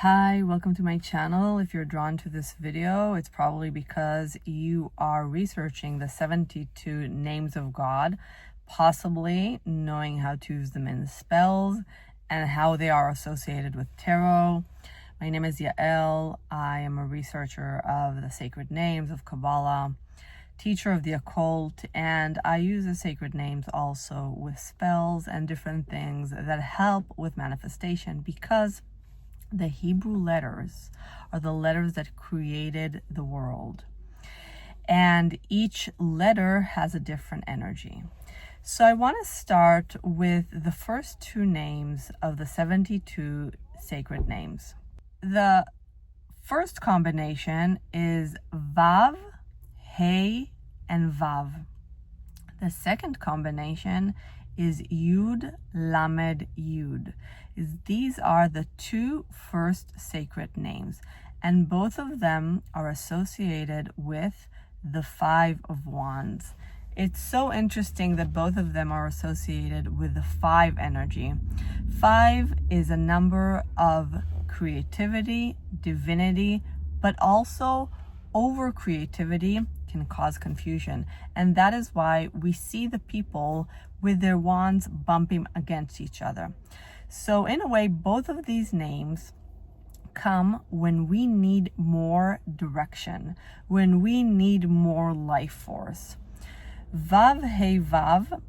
Hi, welcome to my channel. If you're drawn to this video, it's probably because you are researching the 72 names of God, possibly knowing how to use them in spells and how they are associated with tarot. My name is Yael. I am a researcher of the sacred names of Kabbalah, teacher of the occult, and I use the sacred names also with spells and different things that help with manifestation, because the Hebrew letters are the letters that created the world, and each letter has a different energy. So I want to start with the first two names of the 72 sacred names. The first combination is Vav, Hey, and Vav. The second combination is Yud Lamed, Yud. These are the two first sacred names, and both of them are associated with the Five of Wands. It's so interesting that both of them are associated with the five energy. Five is a number of creativity, divinity, but also over creativity can cause confusion, and that is why we see the people with their wands bumping against each other. So in a way, both of these names come when we need more direction, when we need more life force. Vav Hey Vav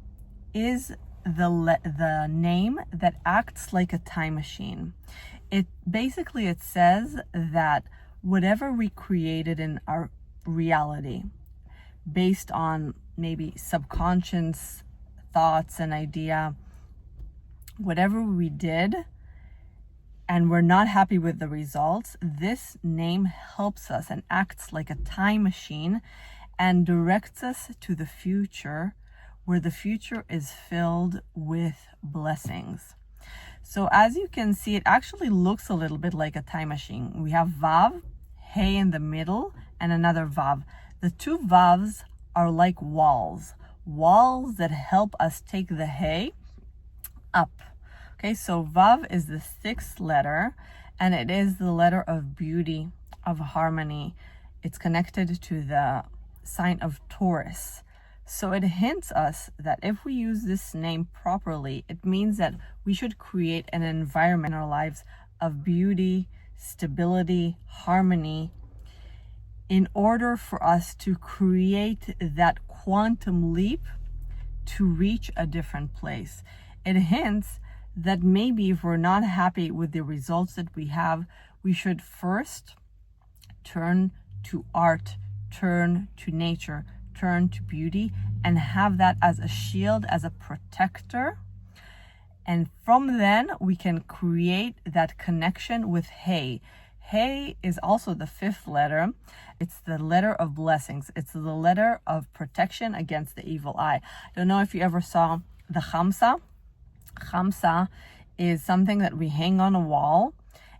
is the name that acts like a time machine. It says that whatever we created in our reality, based on maybe subconscious thoughts and idea, whatever we did and we're not happy with the results, this name helps us and acts like a time machine and directs us to the future, where the future is filled with blessings. So as you can see, it actually looks a little bit like a time machine. We have Vav, Hey in the middle, and another Vav. The two Vavs are like walls that help us take the Hey up. Okay, so Vav is the sixth letter, and it is the letter of beauty, of harmony. It's connected to the sign of Taurus. So it hints us that if we use this name properly, it means that we should create an environment in our lives of beauty, stability, harmony, in order for us to create that quantum leap to reach a different place. It hints that maybe if we're not happy with the results that we have, we should first turn to art, turn to nature, turn to beauty, and have that as a shield, as a protector. And from then we can create that connection with Hey. Hey is also the fifth letter. It's the letter of blessings. It's the letter of protection against the evil eye. I don't know if you ever saw the Khamsa. Khamsa is something that we hang on a wall,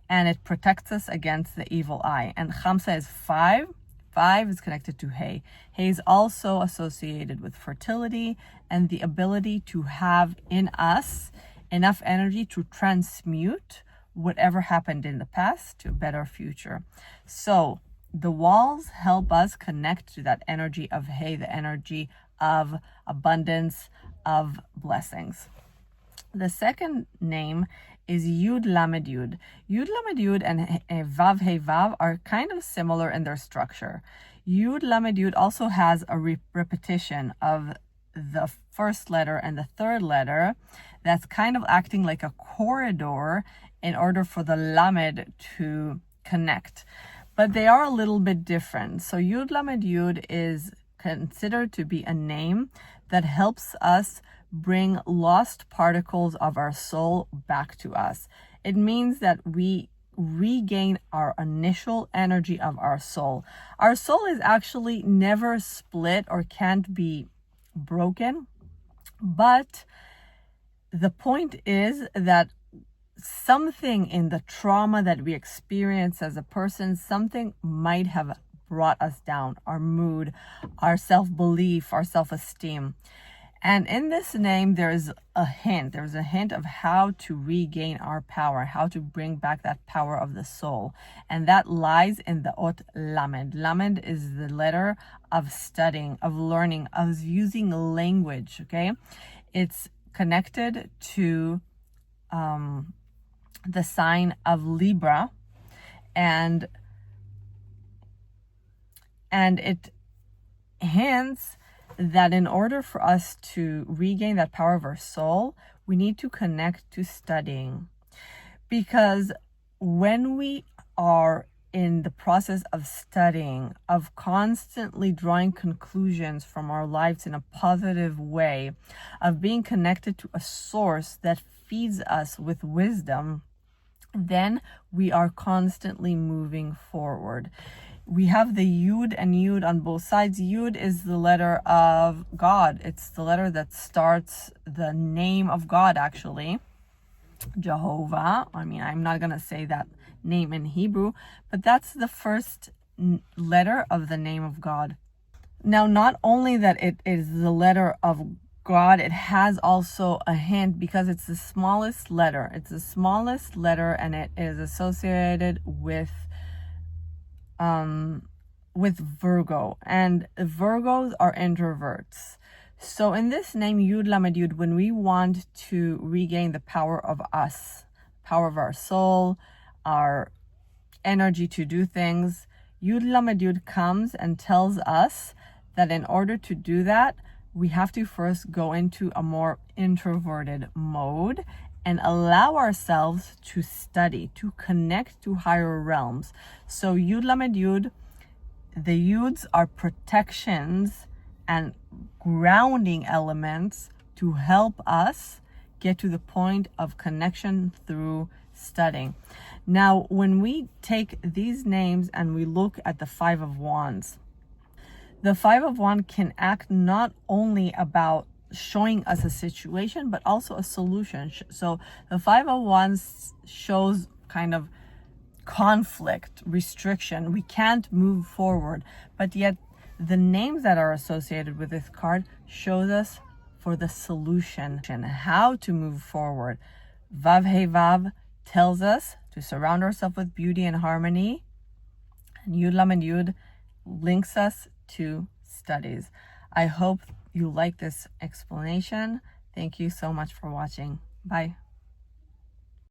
and it protects us against the evil eye. And Khamsa is five. Five is connected to Hey. Hey is also associated with fertility and the ability to have in us enough energy to transmute whatever happened in the past to a better future. So the walls help us connect to that energy of Hey, the energy of abundance, of blessings. The second name is Yud Lamed Yud. Yud Lamed Yud and Vav Hey Vav are kind of similar in their structure. Yud Lamed Yud also has a repetition of the first letter and the third letter that's kind of acting like a corridor in order for the Lamed to connect. But they are a little bit different. So Yud Lamed Yud is considered to be a name that helps us bring lost particles of our soul back to us. It means that we regain our initial energy of our soul. Our soul is actually never split or can't be broken, but the point is that something in the trauma that we experience as a person, something might have brought us down, our mood, our self-belief, our self-esteem. And in this name, there's a hint. There's a hint of how to regain our power, how to bring back that power of the soul. And that lies in the Ot Lamed. Lamed is the letter of studying, of learning, of using language, okay? It's connected to the sign of Libra, and it hints that in order for us to regain that power of our soul, we need to connect to studying. Because when we are in the process of studying, of constantly drawing conclusions from our lives in a positive way, of being connected to a source that feeds us with wisdom, then we are constantly moving forward. We have the Yud and Yud on both sides. Yud is the letter of God. It's the letter that starts the name of God, actually. Jehovah. I mean, I'm not going to say that name in Hebrew, but that's the first letter of the name of God. Now, not only that it is the letter of God, it has also a hint because it's the smallest letter. It's the smallest letter, and it is associated with Virgo, and Virgos are introverts. So in this name, Yud Lamed Yud, when we want to regain the power of us, power of our soul, our energy to do things, Yud Lamed Yud comes and tells us that in order to do that, we have to first go into a more introverted mode and allow ourselves to study, to connect to higher realms. So Yud Lamed Yud, the Yuds are protections and grounding elements to help us get to the point of connection through studying. Now, when we take these names and we look at the Five of Wands, the Five of Wands can act not only about showing us a situation, but also a solution. So the Five of Wands shows kind of conflict, restriction. We can't move forward, but yet the names that are associated with this card shows us for the solution and how to move forward. Vav Vav tells us to surround ourselves with beauty and harmony, and Yud Lamed Yud links us to studies. I hope you like this explanation. Thank you so much for watching. Bye.